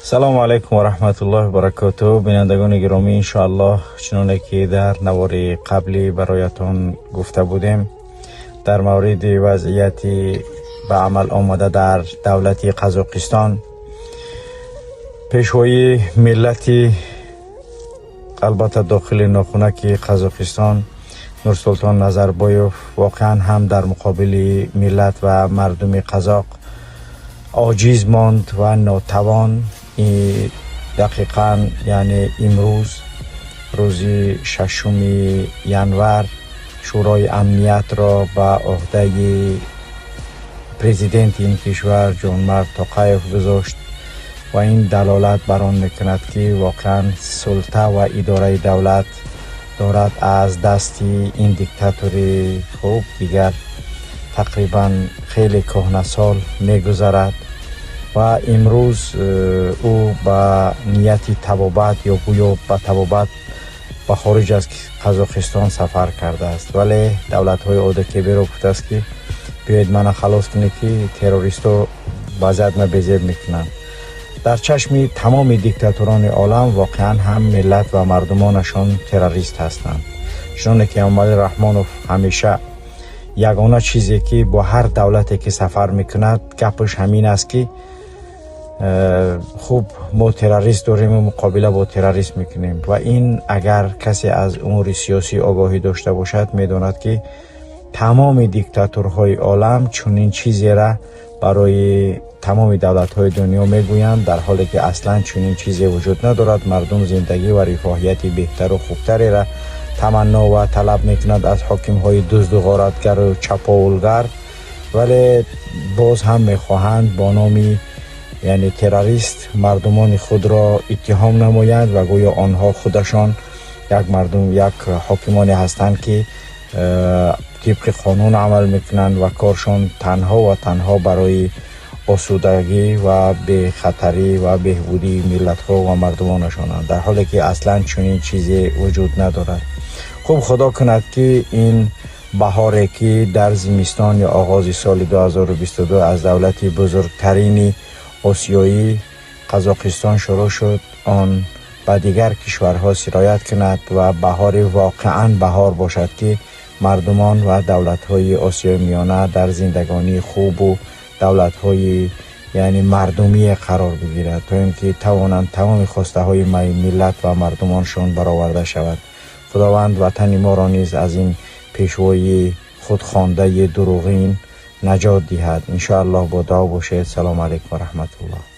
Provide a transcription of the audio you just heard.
سلام علیکم و رحمت الله و برکاته. بینندگان گرامی، انشاءالله چنانه که در نوار قبلی برایتان گفته بودیم در مورد وضعیتی به عمل آمده در دولت قزاقستان، پیشوای ملتی البته داخل ناخونک قزاقستان نورسلطان نظربایف واقعا هم در مقابل ملت و مردم قزاق عاجز ماند و ناتوان. دقیقاً یعنی امروز روزی 6 ینور شورای امنیت را به عهده پرزیدنت این کشور جانمرد توقیف گذاشت و این دلالت بر آن میکند که واقعا سلطه و اداره دولت دارد از دست این دیکتاتوری خوب دیگر تقریبا خیلی کهنسال میگذرد و امروز او با نیتی تبابت یا گویا با تبابت به خارج از قزاقستان سفر کرده است، ولی دولت های اودکبی را گفته است که بیاید من خلاص کنید که تروریستا وضعیت ما بزیر میکنند. در چشم تمام دیکتاتوران عالم واقعا هم ملت و مردمانشان تروریست هستند. چون که امام رحمانوف همیشه یگانه چیزی که با هر دولتی که سفر میکند گپش همین است که خوب ما تروریست داریم و مقابله با تروریست میکنیم و این اگر کسی از امور سیاسی آگاهی داشته باشد میداند که تمام دیکتاتورهای عالم چنین چیزی را برای تمام دولت‌های دنیا میگویند، در حالی که اصلا چنین چیزی وجود ندارد. مردم زندگی و رفاهیت بهتر و خوبتری را تمنا و طلب میکنند از حاکم‌های دزد و غارتگر و چپاولگر، ولی باز هم میخواهند با نام یعنی تروریست مردمان خود را اتهام نمایند و گویا آنها خودشان یک حاکمانی هستند که طبق قانون عمل میکنند و کارشان تنها و تنها برای آسودگی و به خطری و بهبودی ملت ها و مردمانشانند، در حالی که اصلا چنین چیزی وجود ندارد. خوب خدا کند که این بهاری که در زمستان یا آغاز سال 2022 از دولت بزرگترین آسیایی قزاقستان شروع شد، آن به دیگر کشورها سرایت کند و بهار واقعا بهار باشد که مردمان و دولت‌های آسیای میانه در زندگانی خوب و دولت‌های یعنی مردمی قرار بگیرد تا اینکه توانند تمام خواسته های ملت و مردمانشان برآورده شود. خداوند وطن ما را نیز از این پیشوای خودخوانده دروغین نجات دهد. ان شاء الله با دعا باشید. سلام علیکم و رحمت الله.